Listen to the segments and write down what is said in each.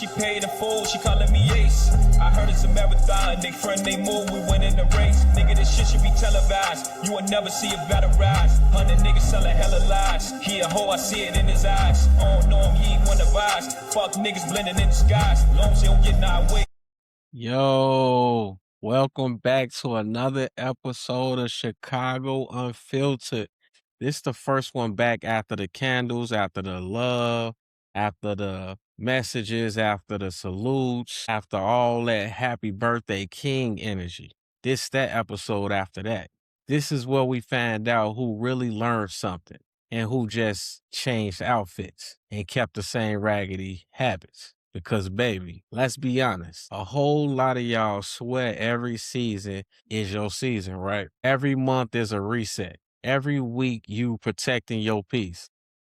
she paid in full, she calling me ace. I heard it's a marathon, they friend, they move, we win in the race. Nigga, this shit should be televised. You will never see a battle rise. 100 niggas selling hella lies. He a hoe, I see it in his eyes. I don't know him, he ain't one of us. Fuck niggas blending in disguise. Long as they don't get in our way. Yo, welcome back to another episode of Chicago Unfiltered. This is the first one back after the candles, after the love, after the messages, after the salutes, after all that happy birthday king energy. This that episode after that. This is where we find out who really learned something and who just changed outfits and kept the same raggedy habits. Because, baby, let's be honest, a whole lot of y'all swear every season is your season, right? Every month is a reset. Every week you protecting your peace.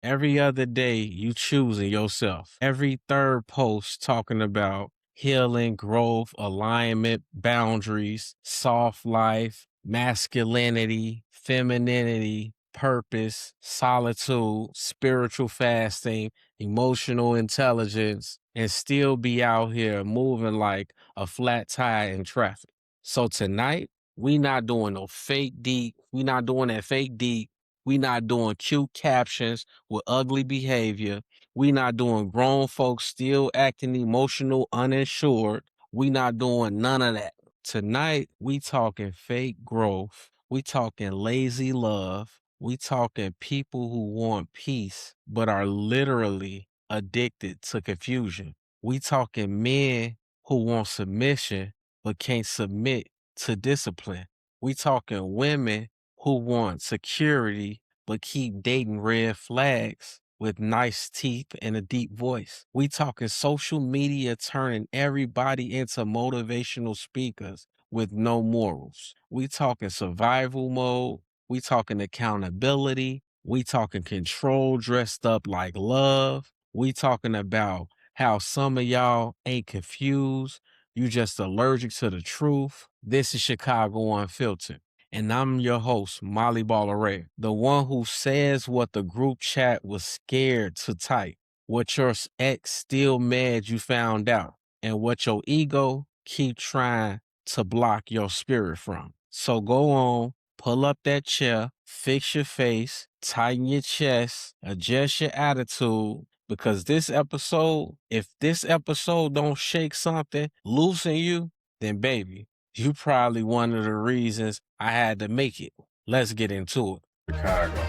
Every other day you choosing yourself. Every third post talking about healing, growth, alignment, boundaries, soft life, masculinity, femininity, purpose, solitude, spiritual fasting, emotional intelligence, and still be out here moving like a flat tire in traffic. So tonight, we not doing no fake deep. We not doing that fake deep. We not doing cute captions with ugly behavior. We not doing grown folks still acting emotional, uninsured. We not doing none of that. Tonight, we talking fake growth. We talking lazy love. We talking people who want peace, but are literally addicted to confusion. We talking men who want submission, but can't submit to discipline. We talking women who want security, but keep dating red flags with nice teeth and a deep voice. We talking social media turning everybody into motivational speakers with no morals. We talking survival mode. We talking accountability. We talking control dressed up like love. We talking about how some of y'all ain't confused. You just allergic to the truth. This is Chicago Unfiltered. And I'm your host, Molly Ballaray, the one who says what the group chat was scared to type, what your ex still mad you found out, and what your ego keep trying to block your spirit from. So go on, pull up that chair, fix your face, tighten your chest, adjust your attitude, because this episode, if this episode don't shake something, loosen you, then baby, you probably one of the reasons I had to make it. Let's get into it. Chicago,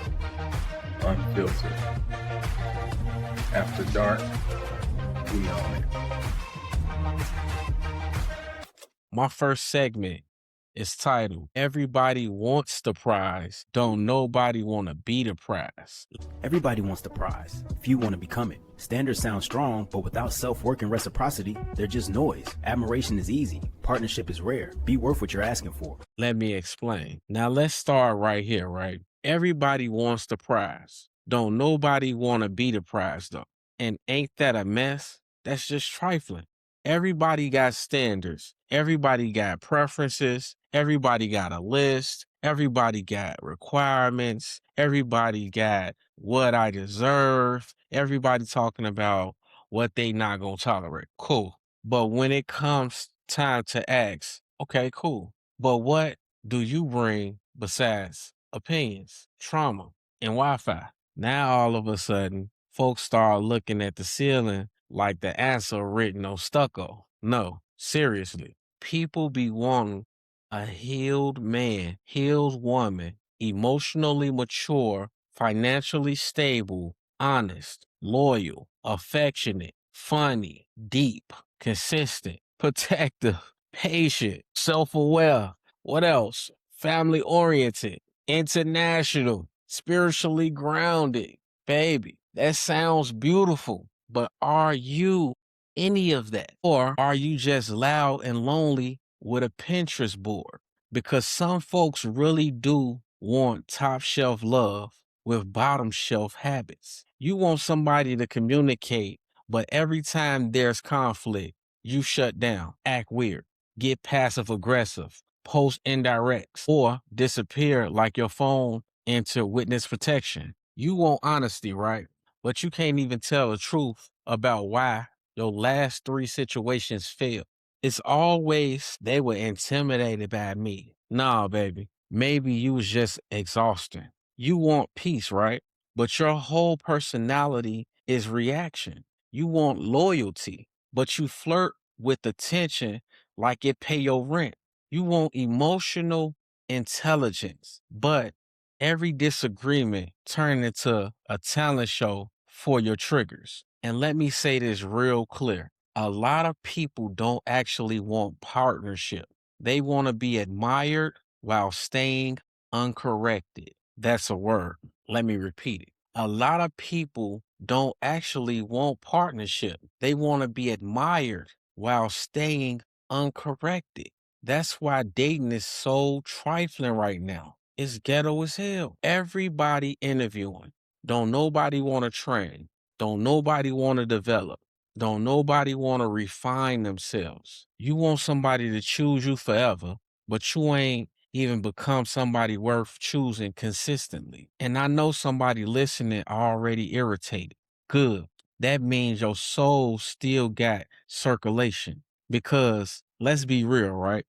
Unfiltered. After dark, we own it. My first segment is titled, Everybody Wants the Prize, Don't Nobody Want to Be the Prize. Everybody wants the prize. Few want to become it. Standards sound strong, but without self-work and reciprocity, they're just noise. Admiration is easy. Partnership is rare. Be worth what you're asking for. Let me explain. Now let's start right here, right? Everybody wants the prize. Don't nobody want to be the prize, though. And ain't that a mess? That's just trifling. Everybody got standards. Everybody got preferences. Everybody got a list. Everybody got requirements. Everybody got what I deserve. Everybody talking about what they not gonna tolerate. Cool. But when it comes time to ask, okay, cool. But what do you bring besides opinions, trauma, and Wi-Fi? Now all of a sudden, folks start looking at the ceiling like the answer written on stucco. No, seriously. People be wanting a healed man, healed woman, emotionally mature, financially stable, honest, loyal, affectionate, funny, deep, consistent, protective, patient, self-aware. What else? Family-oriented, international, spiritually grounded. Baby, that sounds beautiful, but are you any of that? Or are you just loud and lonely with a Pinterest board? Because some folks really do want top shelf love with bottom shelf habits. You want somebody to communicate, but every time there's conflict, you shut down, act weird, get passive aggressive, post indirects, or disappear like your phone into witness protection. You want honesty, right? But you can't even tell the truth about why your last 3 situations failed. It's always they were intimidated by me. Nah, baby. Maybe you was just exhausting. You want peace, right? But your whole personality is reaction. You want loyalty, but you flirt with attention like it pay your rent. You want emotional intelligence, but every disagreement turn into a talent show for your triggers. And let me say this real clear. A lot of people don't actually want partnership. They want to be admired while staying uncorrected. That's a word. Let me repeat it. A lot of people don't actually want partnership. They want to be admired while staying uncorrected. That's why dating is so trifling right now. It's ghetto as hell. Everybody interviewing. Don't nobody want to train. Don't nobody want to develop. Don't nobody want to refine themselves. You want somebody to choose you forever, but you ain't even become somebody worth choosing consistently. And I know somebody listening already irritated. Good. That means your soul still got circulation. Because let's be real, right?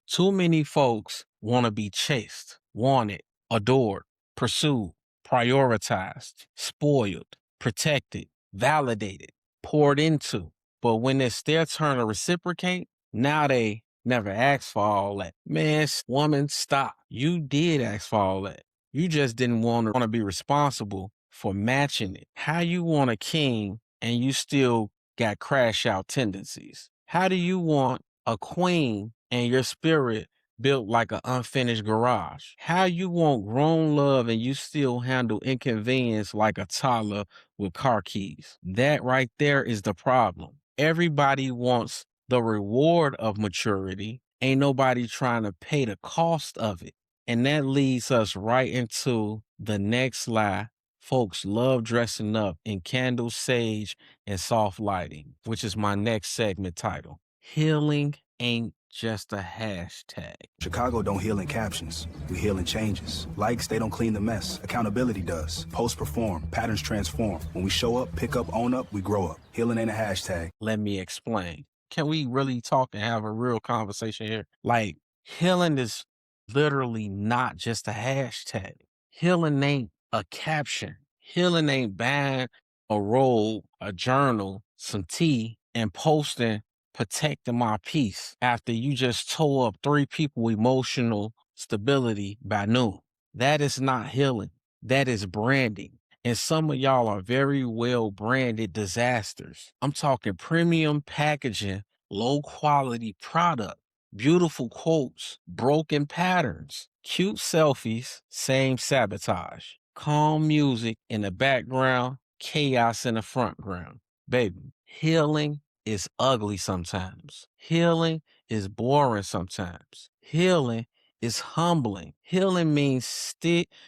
Too many folks want to be chased, wanted, adored, pursued, prioritized, spoiled, protected, validated, poured into. But when it's their turn to reciprocate, now they never asked for all that. Man, woman, stop. You did ask for all that. You just didn't want to be responsible for matching it. How you want a king and you still got crash out tendencies? How do you want a queen and your spirit built like an unfinished garage? How you want grown love and you still handle inconvenience like a toddler with car keys? That right there is the problem. Everybody wants the reward of maturity. Ain't nobody trying to pay the cost of it. And that leads us right into the next lie. Folks love dressing up in candles, sage, and soft lighting, which is my next segment title. Healing ain't just a hashtag. Chicago don't heal in captions. We heal in changes. Likes, they don't clean the mess. Accountability does. Posts perform. Patterns transform. When we show up, pick up, own up, we grow up. Healing ain't a hashtag. Let me explain. Can we really talk and have a real conversation here? Like, healing is literally not just a hashtag. Healing ain't a caption. Healing ain't buying a roll, a journal, some tea, and posting protecting my peace after you just tore up 3 people emotional stability by noon. That is not healing. That is branding. And some of y'all are very well branded disasters. I'm talking premium packaging, low quality product, beautiful quotes, broken patterns, cute selfies, same sabotage, calm music in the background, chaos in the front ground. Baby, healing is ugly sometimes. Healing is boring sometimes. Healing is humbling. Healing means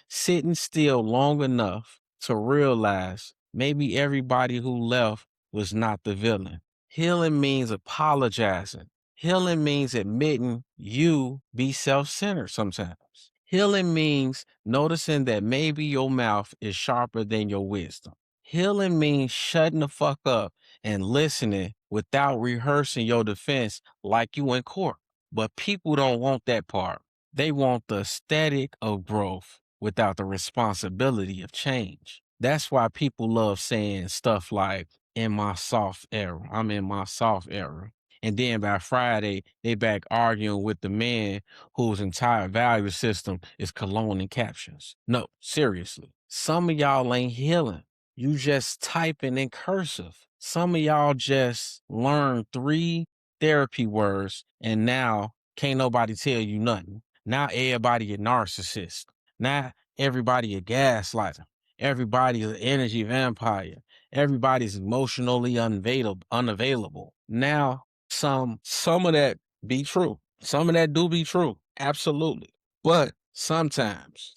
sitting still long enough to realize maybe everybody who left was not the villain. Healing means apologizing. Healing means admitting you be self-centered sometimes. Healing means noticing that maybe your mouth is sharper than your wisdom. Healing means shutting the fuck up and listening without rehearsing your defense like you in court. But people don't want that part. They want the aesthetic of growth without the responsibility of change. That's why people love saying stuff like, in my soft era, I'm in my soft era. And then by Friday, they back arguing with the man whose entire value system is cologne and captions. No, seriously. Some of y'all ain't healing. You just typing in cursive. Some of y'all just learned 3 therapy words and now can't nobody tell you nothing. Now everybody a narcissist. Now everybody a gaslighter. Everybody's an energy vampire. Everybody's emotionally unavailable. Now some of that be true. Some of that do be true. Absolutely. But sometimes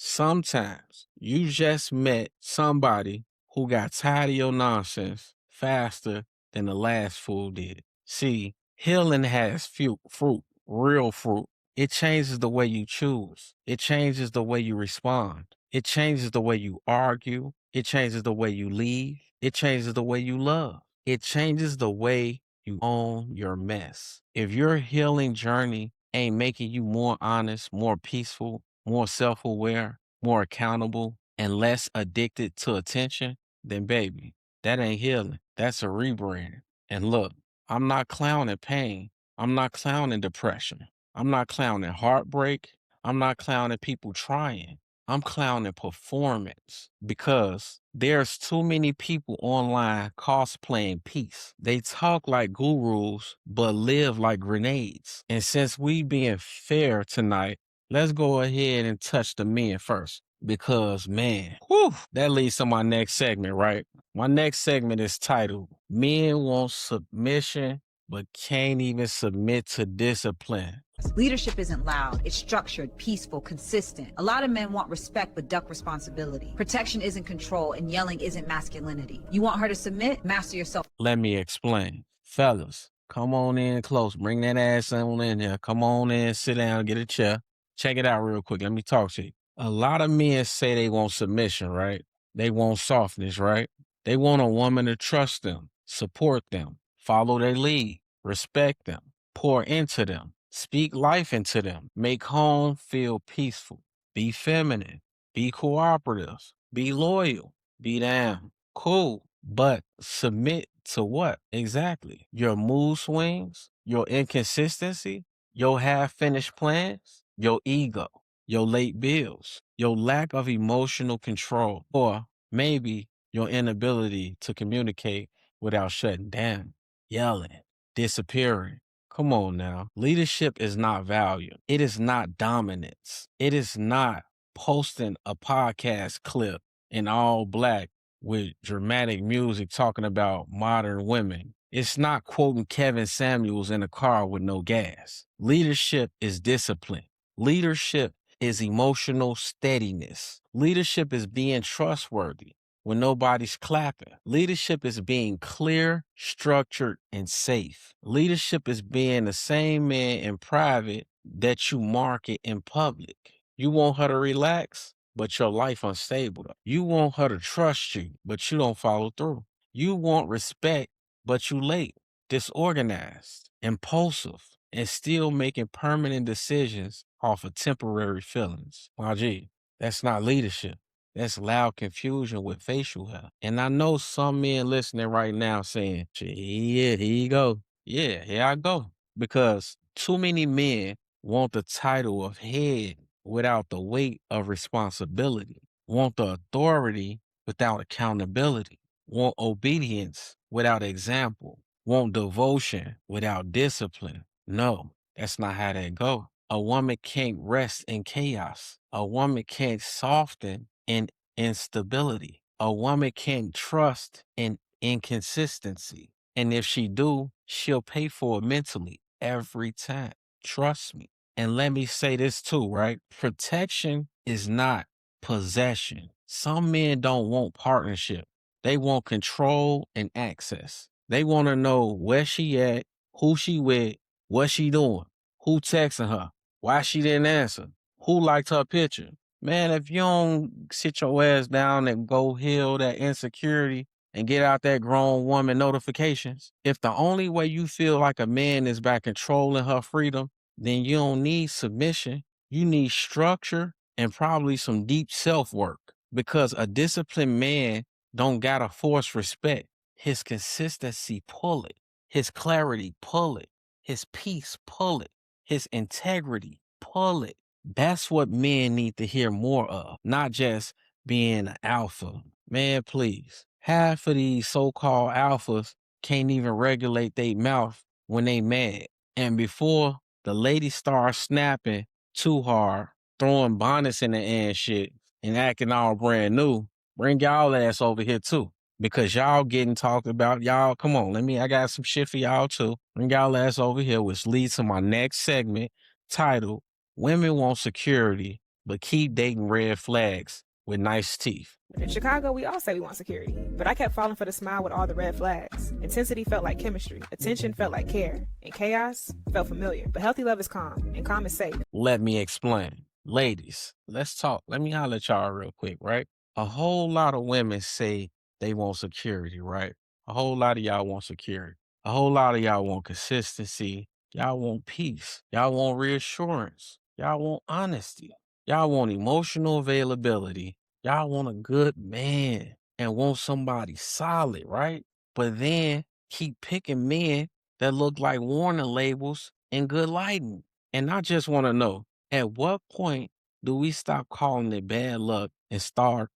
you just met somebody who got tired of your nonsense faster than the last fool did. See, healing has fruit, real fruit. It changes the way you choose. It changes the way you respond. It changes the way you argue. It changes the way you leave. It changes the way you love. It changes the way you own your mess. If your healing journey ain't making you more honest, more peaceful, more self-aware, more accountable, and less addicted to attention, then baby, that ain't healing. That's a rebrand. And look, I'm not clowning pain. I'm not clowning depression. I'm not clowning heartbreak. I'm not clowning people trying. I'm clowning performance because there's too many people online cosplaying peace. They talk like gurus, but live like grenades. And since we being fair tonight, let's go ahead and touch the men first. Because man, whew, that leads to my next segment, right? My next segment is titled Men Want Submission, but can't even submit to discipline. Leadership isn't loud, it's structured, peaceful, consistent. A lot of men want respect but duck responsibility. Protection isn't control and yelling isn't masculinity. You want her to submit? Master yourself. Let me explain. Fellas, come on in close. Bring that ass on in here. Come on in, sit down, get a chair. Check it out real quick. Let me talk to you. A lot of men say they want submission, right? They want softness, right? They want a woman to trust them, support them, follow their lead, respect them, pour into them, speak life into them, make home feel peaceful, be feminine, be cooperative, be loyal, be down, cool. But submit to what exactly? Your mood swings, your inconsistency, your half-finished plans, your ego, your late bills, your lack of emotional control, or maybe your inability to communicate without shutting down, yelling, disappearing. Come on now. Leadership is not value. It is not dominance. It is not posting a podcast clip in all black with dramatic music talking about modern women. It's not quoting Kevin Samuels in a car with no gas. Leadership is discipline. Leadership is emotional steadiness. Leadership is being trustworthy when nobody's clapping. Leadership is being clear, structured, and safe. Leadership is being the same man in private that you market in public. You want her to relax, but your life unstable. You want her to trust you, but you don't follow through. You want respect, but you late, disorganized, impulsive, and still making permanent decisions off of temporary feelings. My G, that's not leadership. That's loud confusion with facial hair. And I know some men listening right now saying, yeah, here you go. Yeah, here I go. Because too many men want the title of head without the weight of responsibility, want the authority without accountability, want obedience without example, want devotion without discipline. No, that's not how that go. A woman can't rest in chaos. A woman can't soften in instability. A woman can't trust in inconsistency. And if she do, she'll pay for it mentally every time. Trust me. And let me say this too, right? Protection is not possession. Some men don't want partnership. They want control and access. They want to know where she at, who she with, what she doing, who texting her, why she didn't answer, who liked her picture. Man, if you don't sit your ass down and go heal that insecurity and get out that grown woman notifications, if the only way you feel like a man is by controlling her freedom, then you don't need submission. You need structure and probably some deep self-work, because a disciplined man don't gotta force respect. His consistency pull it. His clarity pull it. His peace pull it. His integrity pull it. That's what men need to hear more of, not just being an alpha. Man, please. Half of these so-called alphas can't even regulate their mouth when they mad. And before the ladies start snapping too hard, throwing bonnets in the air and shit, and acting all brand new, bring y'all ass over here too. Because y'all getting talked about. Y'all, come on, I got some shit for y'all too. Bring y'all ass over here, which leads to my next segment titled, Women Want Security, but Keep Dating Red Flags with Nice Teeth. In Chicago, we all say we want security, but I kept falling for the smile with all the red flags. Intensity felt like chemistry. Attention felt like care. And chaos felt familiar. But healthy love is calm, and calm is safe. Let me explain. Ladies, let's talk. Let me holler at y'all real quick, right? A whole lot of women say they want security, right? A whole lot of y'all want security. A whole lot of y'all want consistency. Y'all want peace. Y'all want reassurance. Y'all want honesty. Y'all want emotional availability. Y'all want a good man and want somebody solid, right? But then keep picking men that look like warning labels in good lighting. And I just want to know, at what point do we stop calling it bad luck and start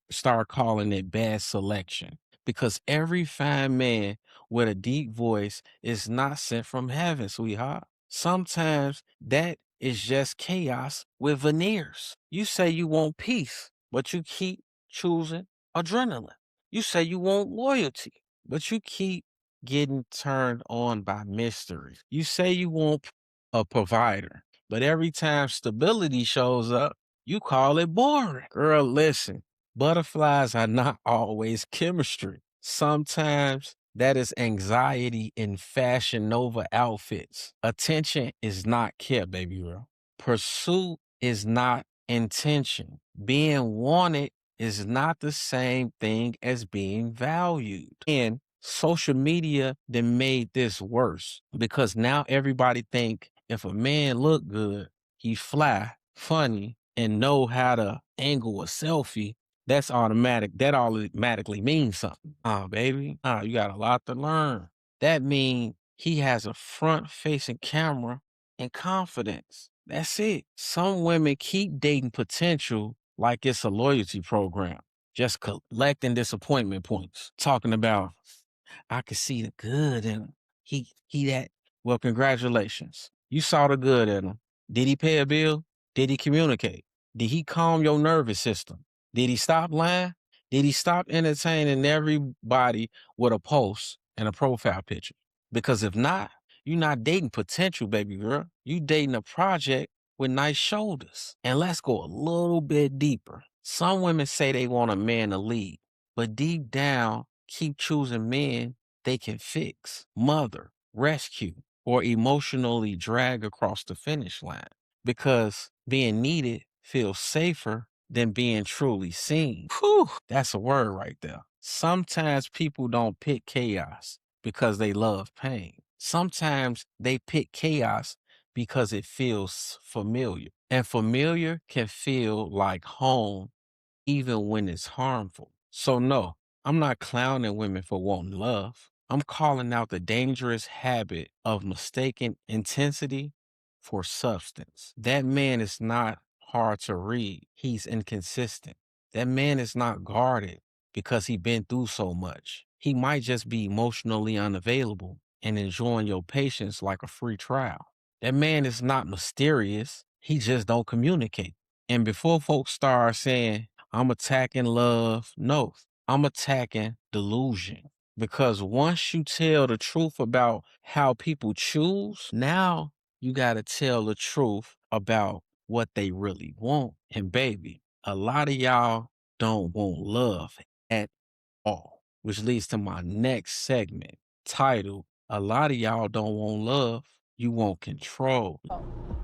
calling it bad selection? Because every fine man with a deep voice is not sent from heaven, sweetheart. Sometimes that is just chaos with veneers. You say you want peace, but you keep choosing adrenaline. You say you want loyalty, but you keep getting turned on by mystery. You say you want a provider, but every time stability shows up, you call it boring. Girl, listen, butterflies are not always chemistry. Sometimes that is anxiety in Fashion Nova outfits. Attention is not care, baby girl. Pursuit is not intention. Being wanted is not the same thing as being valued. And social media then made this worse because now everybody think if a man look good, he fly, funny, and know how to angle a selfie, that's automatic. That automatically means something. Baby, you got a lot to learn. That means he has a front-facing camera and confidence. That's it. Some women keep dating potential like it's a loyalty program, just collecting disappointment points, talking about, I could see the good in him. He that. Well, congratulations. You saw the good in him. Did he pay a bill? Did he communicate? Did he calm your nervous system? Did he stop lying? Did he stop entertaining everybody with a post and a profile picture? Because if not, you're not dating potential, baby girl. You dating a project with nice shoulders. And let's go a little bit deeper. Some women say they want a man to lead, but deep down, keep choosing men they can fix, mother, rescue, or emotionally drag across the finish line. Because being needed feels safer than being truly seen. Whew, that's a word right there. Sometimes people don't pick chaos because they love pain. Sometimes they pick chaos because it feels familiar. And familiar can feel like home even when it's harmful. So no, I'm not clowning women for wanting love. I'm calling out the dangerous habit of mistaking intensity for substance. That man is not hard to read. He's inconsistent. That man is not guarded because he been through so much. He might just be emotionally unavailable and enjoying your patience like a free trial. That man is not mysterious. He just don't communicate. And before folks start saying, I'm attacking love, no, I'm attacking delusion. Because once you tell the truth about how people choose, now you got to tell the truth about what they really want. And baby, a lot of y'all don't want love at all, which leads to my next segment titled, A Lot of Y'all Don't Want Love, You Want Control.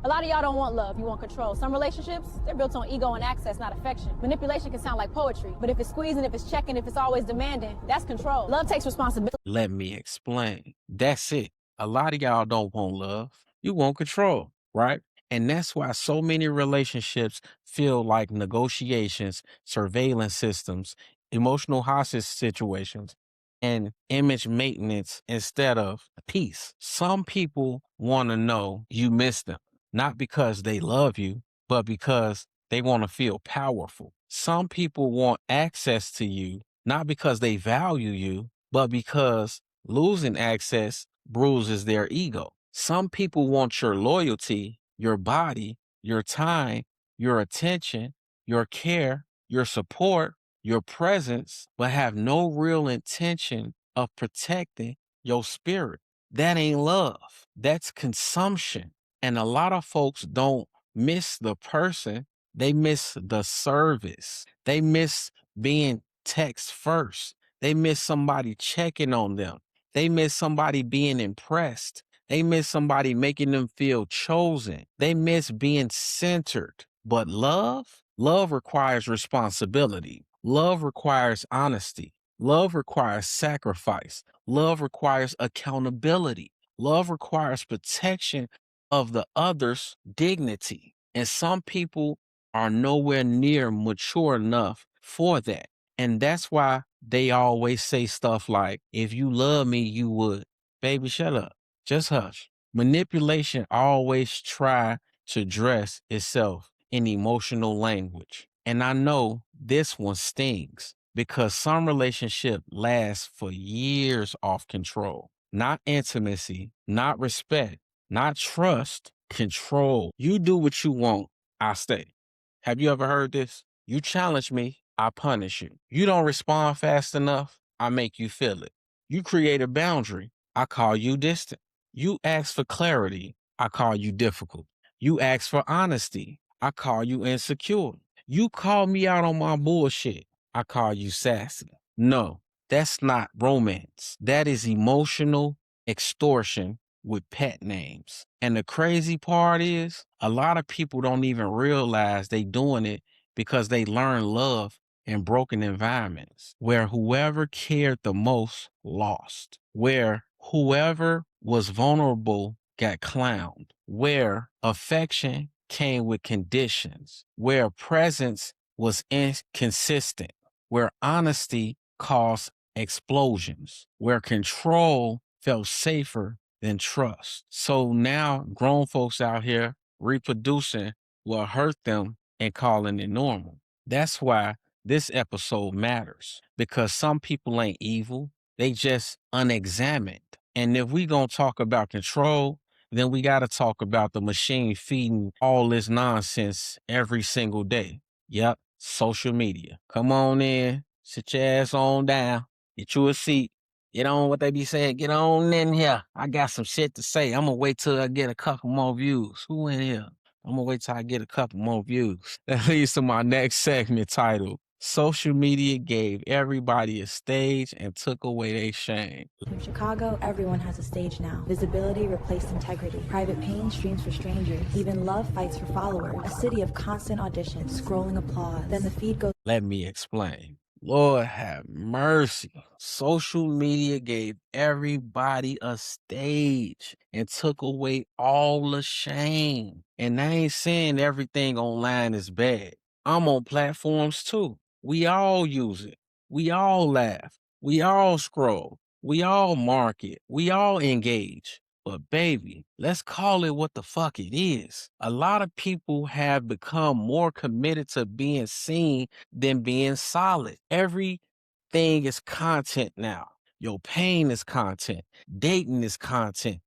A lot of y'all don't want love, you want control. Some relationships, they're built on ego and access, not affection. Manipulation can sound like poetry, but if it's squeezing, if it's checking, if it's always demanding, that's control. Love takes responsibility. Let me explain. That's it. A lot of y'all don't want love. You want control, right? And that's why so many relationships feel like negotiations, surveillance systems, emotional hostage situations, and image maintenance instead of peace. Some people want to know you miss them, not because they love you, but because they want to feel powerful. Some people want access to you, not because they value you, but because losing access bruises their ego. Some people want your loyalty, your body, your time, your attention, your care, your support, your presence, but have no real intention of protecting your spirit. That ain't love. That's consumption. And a lot of folks don't miss the person, they miss the service. They miss being text first. They miss somebody checking on them. They miss somebody being impressed. They miss somebody making them feel chosen. They miss being centered. But love requires responsibility. Love requires honesty. Love requires sacrifice. Love requires accountability. Love requires protection of the other's dignity. And some people are nowhere near mature enough for that. And that's why they always say stuff like, if you love me, you would. Baby, shut up. Just hush. Manipulation always try to dress itself in emotional language. And I know this one stings because some relationship lasts for years off control, not intimacy, not respect, not trust, control. You do what you want, I stay. Have you ever heard this? You challenge me, I punish you. You don't respond fast enough, I make you feel it. You create a boundary, I call you distant. You ask for clarity, I call you difficult. You ask for honesty, I call you insecure. You call me out on my bullshit, I call you sassy. No, that's not romance. That is emotional extortion with pet names. And the crazy part is, a lot of people don't even realize they doing it because they learn love in broken environments where whoever cared the most lost, where whoever was vulnerable got clowned, where affection came with conditions, where presence was inconsistent, where honesty caused explosions, where control felt safer than trust. So now grown folks out here reproducing what hurt them and calling it normal. That's why this episode matters, because some people ain't evil, they just unexamined. And if we gonna talk about control, then we gotta talk about the machine feeding all this nonsense every single day. Yep, social media. Come on in, sit your ass on down, get you a seat. Get on what they be saying. Get on in here. I got some shit to say. I'm gonna wait till I get a couple more views. Who in here? I'm gonna wait till I get a couple more views. That leads to my next segment titled, Social Media Gave Everybody a Stage and Took Away their shame. In Chicago, everyone has a stage now. Visibility replaced integrity. Private pain streams for strangers. Even love fights for followers. A city of constant auditions, scrolling applause. Then the feed goes. Let me explain. Lord have mercy. Social media gave everybody a stage and took away all the shame. And I ain't saying everything online is bad. I'm on platforms too. We all use it. We all laugh. We all scroll. We all market. We all engage. But baby, let's call it what the fuck it is. A lot of people have become more committed to being seen than being solid. Everything is content now. Your pain is content. Dating is content.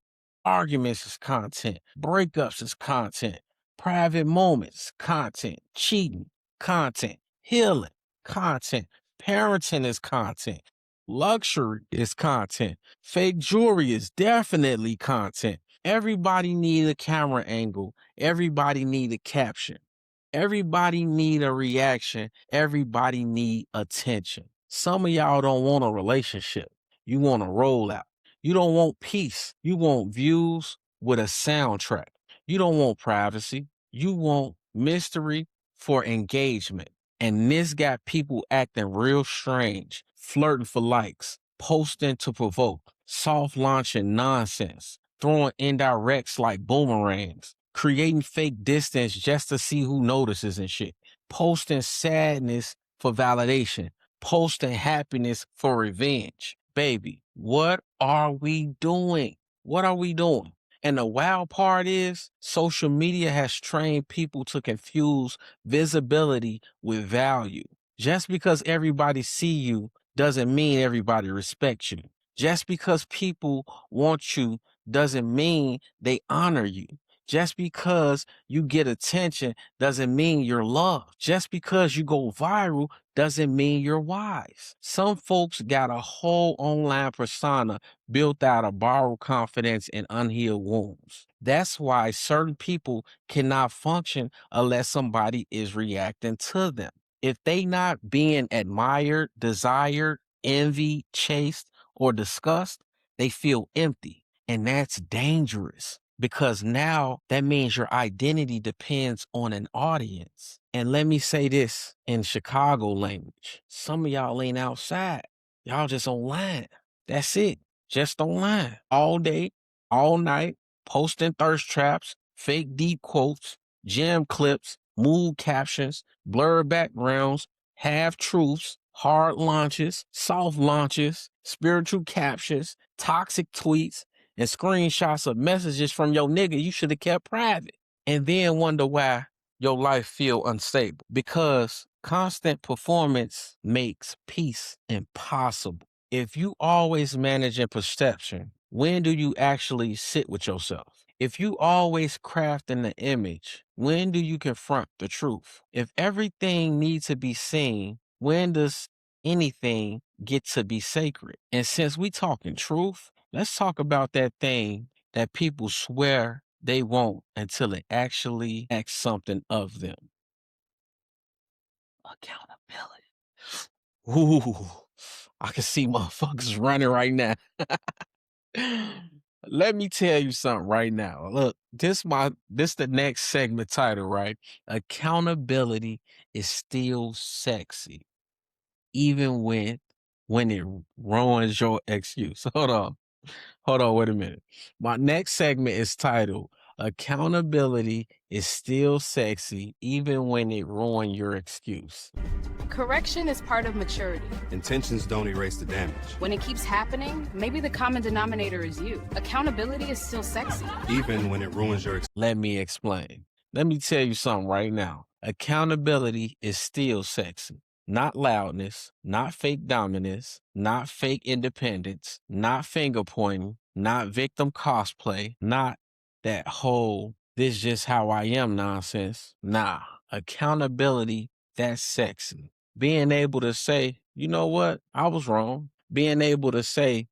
Arguments is content. Breakups is content. Private moments, content. Cheating, content. Healing, content. Parenting is content. Luxury is content. Fake jewelry is definitely content. Everybody need a camera angle. Everybody need a caption. Everybody need a reaction. Everybody need attention. Some of y'all don't want a relationship. You want a rollout. You don't want peace. You want views with a soundtrack. You don't want privacy. You want mystery for engagement. And this got people acting real strange, flirting for likes, posting to provoke, soft launching nonsense, throwing indirects like boomerangs, creating fake distance just to see who notices and shit, posting sadness for validation, posting happiness for revenge. Baby, what are we doing? What are we doing? And the wild part is, social media has trained people to confuse visibility with value. Just because everybody see you doesn't mean everybody respects you. Just because people want you doesn't mean they honor you. Just because you get attention doesn't mean you're loved. Just because you go viral doesn't mean you're wise. Some folks got a whole online persona built out of borrowed confidence and unhealed wounds. That's why certain people cannot function unless somebody is reacting to them. If they not being admired, desired, envied, chased, or discussed, they feel empty. And that's dangerous, because now that means your identity depends on an audience. And let me say this in Chicago language. Some of y'all ain't outside. Y'all just online. That's it. Just online. All day, all night, posting thirst traps, fake deep quotes, jam clips, mood captions, blurred backgrounds, half truths, hard launches, soft launches, spiritual captions, toxic tweets, and screenshots of messages from your nigga you should have kept private. And then wonder why your life feel unstable, because constant performance makes peace impossible. If you always manage in perception, when do you actually sit with yourself? If you always craft in the image, when do you confront the truth? If everything needs to be seen, when does anything get to be sacred? And since we talking truth, let's talk about that thing that people swear they won't until it actually acts something of them. Accountability. Ooh, I can see motherfuckers running right now. Let me tell you something right now. Look, this the next segment title, right? Accountability is still sexy, even when it ruins your excuse. Hold on, wait a minute. My next segment is titled Accountability is Still Sexy Even When It Ruins Your Excuse. Correction is part of maturity. Intentions don't erase the damage. When it keeps happening, maybe the common denominator is you. Accountability is still sexy. Even when it ruins your Let me explain. Let me tell you something right now. Accountability is still sexy. Not loudness, not fake dominance, not fake independence, not finger pointing, not victim cosplay, not that whole this just how I am nonsense. Nah, accountability, that's sexy. Being able to say, you know what, I was wrong. Being able to say,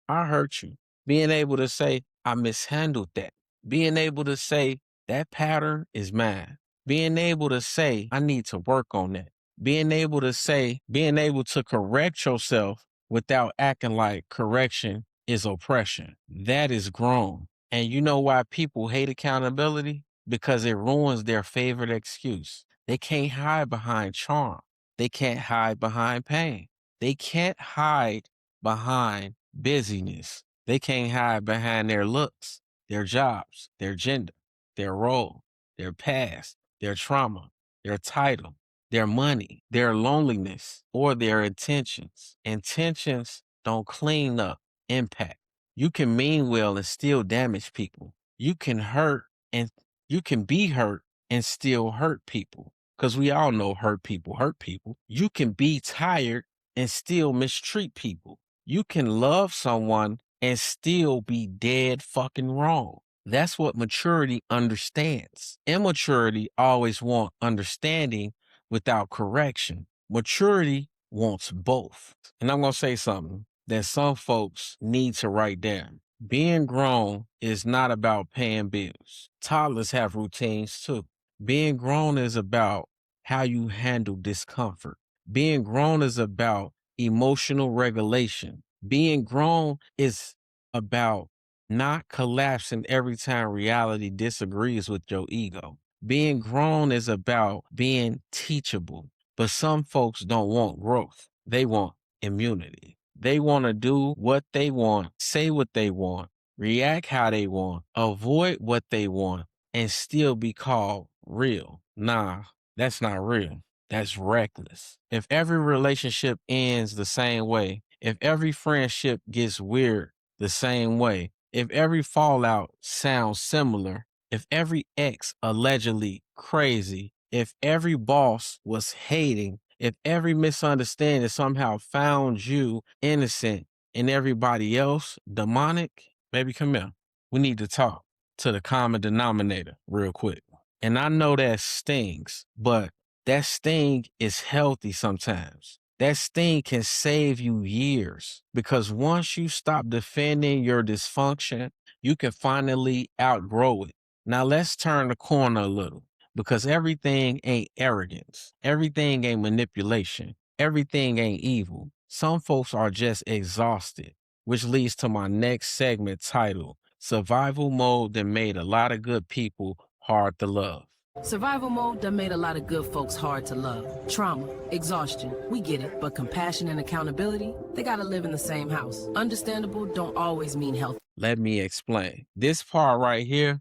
I hurt you. Being able to say, I mishandled that. Being able to say, that pattern is mine. Being able to say, I need to work on that. Being able to say, being able to correct yourself without acting like correction is oppression. That is grown. And you know why people hate accountability? Because it ruins their favorite excuse. They can't hide behind charm. They can't hide behind pain. They can't hide behind busyness. They can't hide behind their looks, their jobs, their gender, their role, their past, their trauma, their title, their money, their loneliness, or their intentions. Intentions don't clean up impact. You can mean well and still damage people. You can hurt and you can be hurt and still hurt people. Because we all know hurt people hurt people. You can be tired and still mistreat people. You can love someone and still be dead fucking wrong. That's what maturity understands. Immaturity always wants understanding without correction. Maturity wants both. And I'm going to say something that some folks need to write down. Being grown is not about paying bills. Toddlers have routines too. Being grown is about how you handle discomfort. Being grown is about emotional regulation. Being grown is about not collapsing every time reality disagrees with your ego. Being grown is about being teachable. But some folks don't want growth. They want immunity. They want to do what they want, say what they want, react how they want, avoid what they want, and still be called real. Nah, that's not real. That's reckless. If every relationship ends the same way, if every friendship gets weird the same way, if every fallout sounds similar, if every ex allegedly crazy, if every boss was hating, if every misunderstanding somehow found you innocent and everybody else demonic, baby, come here. We need to talk to the common denominator real quick. And I know that stings, but that sting is healthy sometimes. That sting can save you years, because once you stop defending your dysfunction, you can finally outgrow it. Now let's turn the corner a little, because everything ain't arrogance. Everything ain't manipulation. Everything ain't evil. Some folks are just exhausted, which leads to my next segment titled Survival Mode That Made a Lot of Good People Hard to Love. Survival mode done made a lot of good folks hard to love. Trauma, exhaustion, we get it. But compassion and accountability, they gotta live in the same house. Understandable don't always mean healthy. Let me explain. This part right here,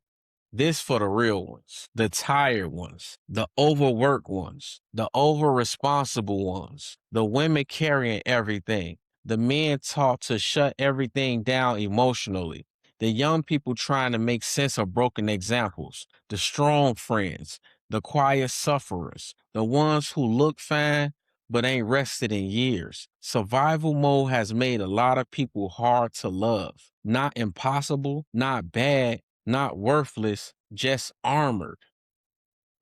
this for the real ones, the tired ones, the overworked ones, the over-responsible ones, the women carrying everything, the men taught to shut everything down emotionally, the young people trying to make sense of broken examples, the strong friends, the quiet sufferers, the ones who look fine but ain't rested in years. Survival mode has made a lot of people hard to love. Not impossible, not bad, not worthless, just armored.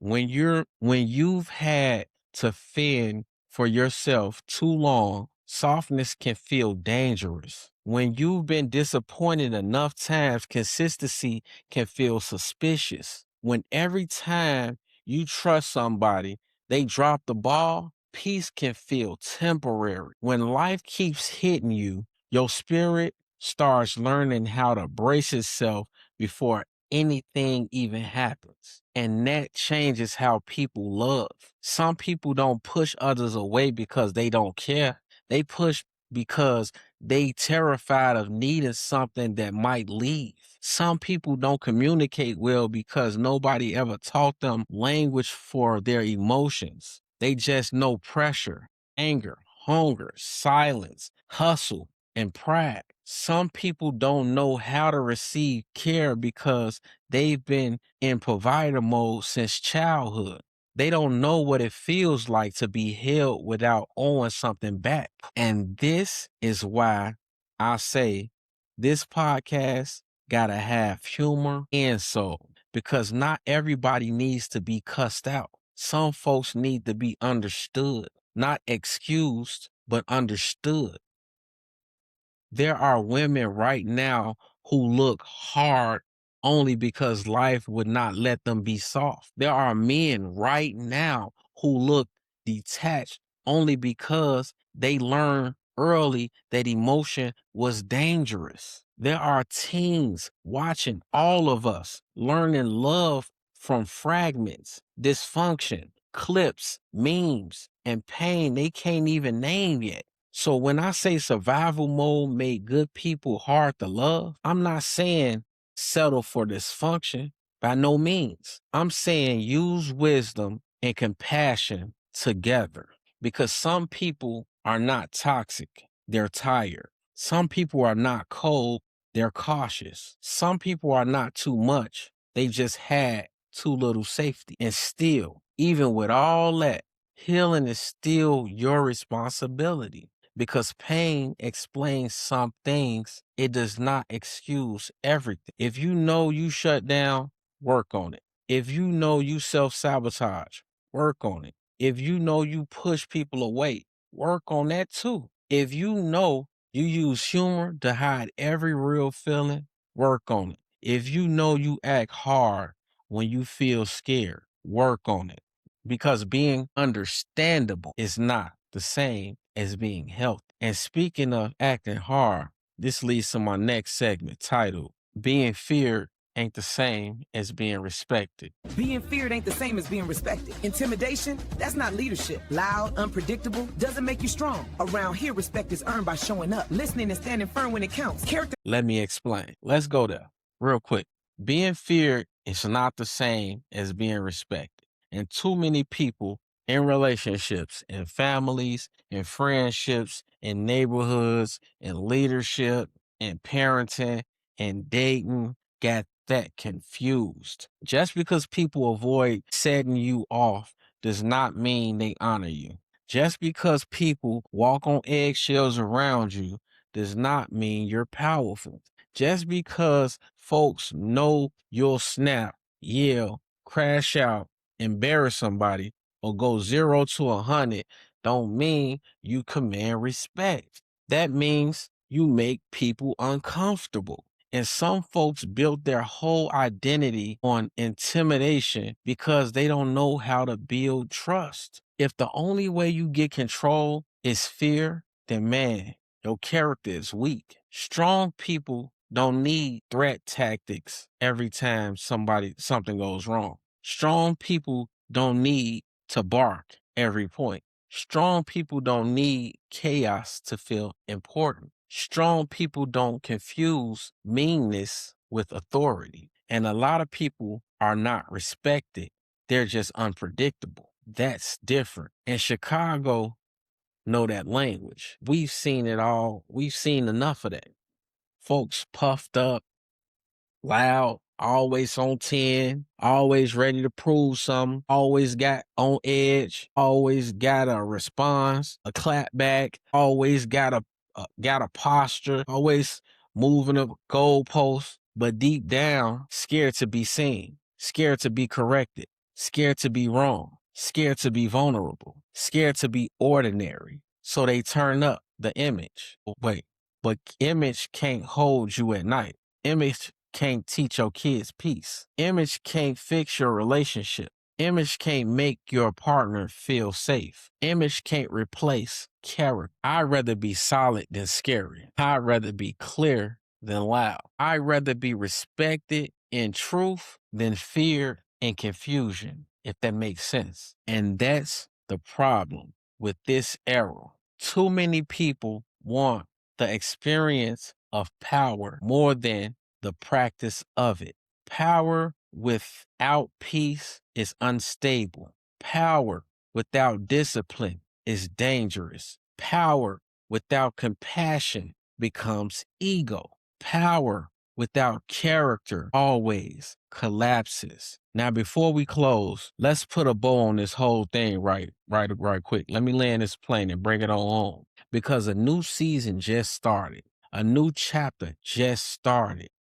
When you've had to fend for yourself too long, softness can feel dangerous. When you've been disappointed enough times, consistency can feel suspicious. When every time you trust somebody, they drop the ball, peace can feel temporary. When life keeps hitting you, your spirit starts learning how to brace itself before anything even happens. And that changes how people love. Some people don't push others away because they don't care. They push because they terrified of needing something that might leave. Some people don't communicate well because nobody ever taught them language for their emotions. They just know pressure, anger, hunger, silence, hustle, and pride. Some people don't know how to receive care because they've been in provider mode since childhood. They don't know what it feels like to be held without owing something back. And this is why I say this podcast gotta have humor and soul, because not everybody needs to be cussed out. Some folks need to be understood, not excused, but understood. There are women right now who look hard only because life would not let them be soft. There are men right now who look detached only because they learned early that emotion was dangerous. There are teens watching all of us learning love from fragments, dysfunction, clips, memes, and pain they can't even name yet. So when I say survival mode made good people hard to love, I'm not saying settle for dysfunction. By no means. I'm saying use wisdom and compassion together, because some people are not toxic. They're tired. Some people are not cold. They're cautious. Some people are not too much. They just had too little safety. And still, even with all that, healing is still your responsibility. Because pain explains some things, it does not excuse everything. If you know you shut down, work on it. If you know you self-sabotage, work on it. If you know you push people away, work on that too. If you know you use humor to hide every real feeling, work on it. If you know you act hard when you feel scared, work on it. Because being understandable is not the same as being healthy. And speaking of acting hard, this leads to my next segment titled, Being Feared Ain't the Same as Being Respected. Being feared ain't the same as being respected. Intimidation, that's not leadership. Loud, unpredictable, doesn't make you strong. Around here, respect is earned by showing up, listening and standing firm when it counts. Character. Let me explain. Let's go there real quick. Being feared is not the same as being respected. And too many people in relationships, in families, in friendships, in neighborhoods, in leadership, in parenting, in dating, got that confused. Just because people avoid setting you off does not mean they honor you. Just because people walk on eggshells around you does not mean you're powerful. Just because folks know you'll snap, yell, crash out, embarrass somebody, or go 0 to 100 don't mean you command respect. That means you make people uncomfortable. And some folks built their whole identity on intimidation because they don't know how to build trust. If the only way you get control is fear, then man, your character is weak. Strong people don't need threat tactics every time something goes wrong. Strong people don't need to bark every point. Strong people don't need chaos to feel important. Strong people don't confuse meanness with authority. And a lot of people are not respected. They're just unpredictable. That's different. And Chicago know that language. We've seen it all. We've seen enough of that. Folks puffed up, loud, always on 10, always ready to prove something, always got on edge, always got a response, a clap back, always got a posture, always moving a goalpost, but deep down, scared to be seen, scared to be corrected, scared to be wrong, scared to be vulnerable, scared to be ordinary. So they turn up the image. Wait, but image can't hold you at night. Image can't teach your kids peace. Image can't fix your relationship. Image can't make your partner feel safe. Image can't replace character. I'd rather be solid than scary. I'd rather be clear than loud. I'd rather be respected in truth than feared in confusion, if that makes sense. And that's the problem with this era. Too many people want the experience of power more than the practice of it. Power without peace is unstable. Power without discipline is dangerous. Power without compassion becomes ego. Power without character always collapses. Now, before we close, let's put a bow on this whole thing right quick. Let me land this plane and bring it on home. Because a new season just started. A new chapter just started.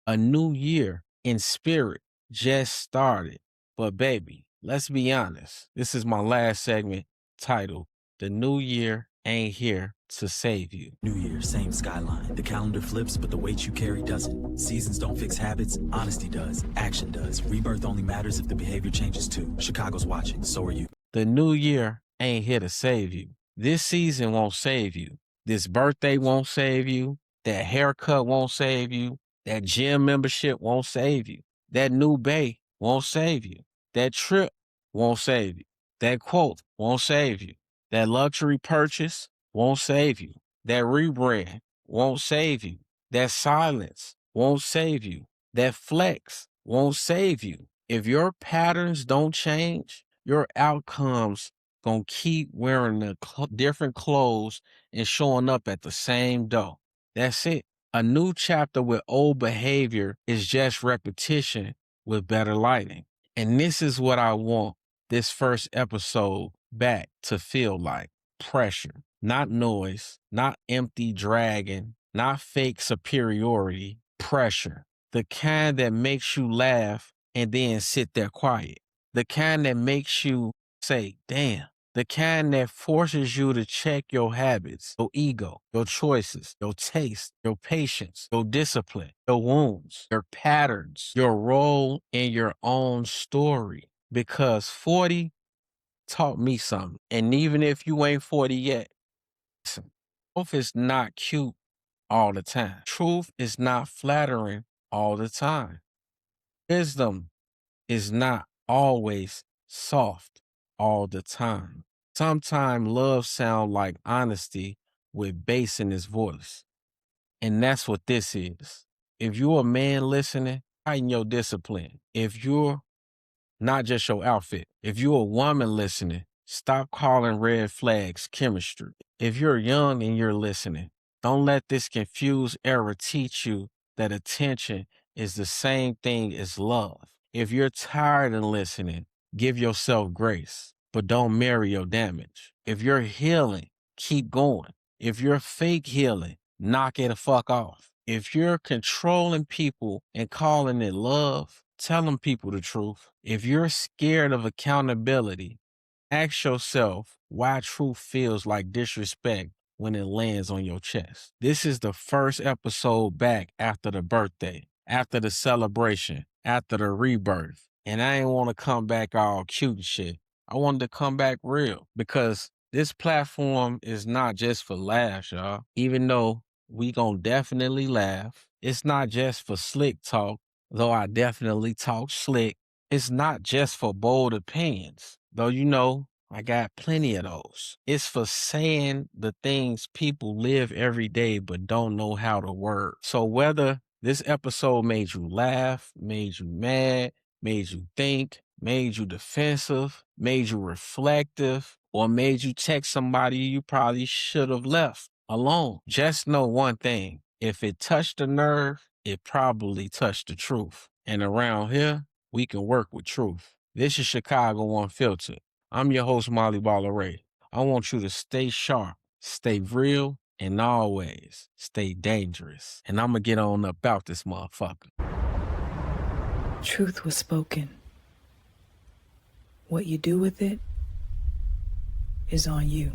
A new year in spirit just started. But baby, let's be honest. This is my last segment titled, The New Year Ain't Here to Save You. New Year, same skyline. The calendar flips, but the weight you carry doesn't. Seasons don't fix habits, honesty does. Action does. Rebirth only matters if the behavior changes too. Chicago's watching, so are you. The new year ain't here to save you. This season won't save you. This birthday won't save you. That haircut won't save you. That gym membership won't save you. That new bae won't save you. That trip won't save you. That quote won't save you. That luxury purchase won't save you. That rebrand won't save you. That silence won't save you. That flex won't save you. If your patterns don't change, your outcomes gonna keep wearing the different clothes and showing up at the same door. That's it. A new chapter with old behavior is just repetition with better lighting. And this is what I want this first episode back to feel like. Pressure, not noise, not empty dragging, not fake superiority. Pressure, the kind that makes you laugh and then sit there quiet. The kind that makes you say, damn. The kind that forces you to check your habits, your ego, your choices, your taste, your patience, your discipline, your wounds, your patterns, your role in your own story. Because 40 taught me something. And even if you ain't 40 yet, listen, truth is not cute all the time. Truth is not flattering all the time. Wisdom is not always soft all the time. Sometimes love sounds like honesty with bass in his voice. And that's what this is. If you're a man listening, tighten your discipline. If you're not just your outfit, if you're a woman listening, stop calling red flags chemistry. If you're young and you're listening, don't let this confused era teach you that attention is the same thing as love. If you're tired of listening, give yourself grace, but don't marry your damage. If you're healing, keep going. If you're fake healing, knock it the fuck off. If you're controlling people and calling it love, telling people the truth. If you're scared of accountability, ask yourself why truth feels like disrespect when it lands on your chest. This is the first episode back after the birthday, after the celebration, after the rebirth. And I ain't want to come back all cute and shit. I wanted to come back real because this platform is not just for laughs, y'all. Even though we gonna definitely laugh, it's not just for slick talk, though I definitely talk slick. It's not just for bold opinions, though you know I got plenty of those. It's for saying the things people live every day but don't know how to word. So whether this episode made you laugh, made you mad, made you think, made you defensive, made you reflective, or made you text somebody you probably should have left alone, just know one thing. If it touched a nerve, it probably touched the truth. And around here, we can work with truth. This is Chicago Unfiltered. I'm your host, Molly Baller. I want you to stay sharp, stay real, and always stay dangerous. And I'm going to get on about this motherfucker. Truth was spoken. What you do with it is on you.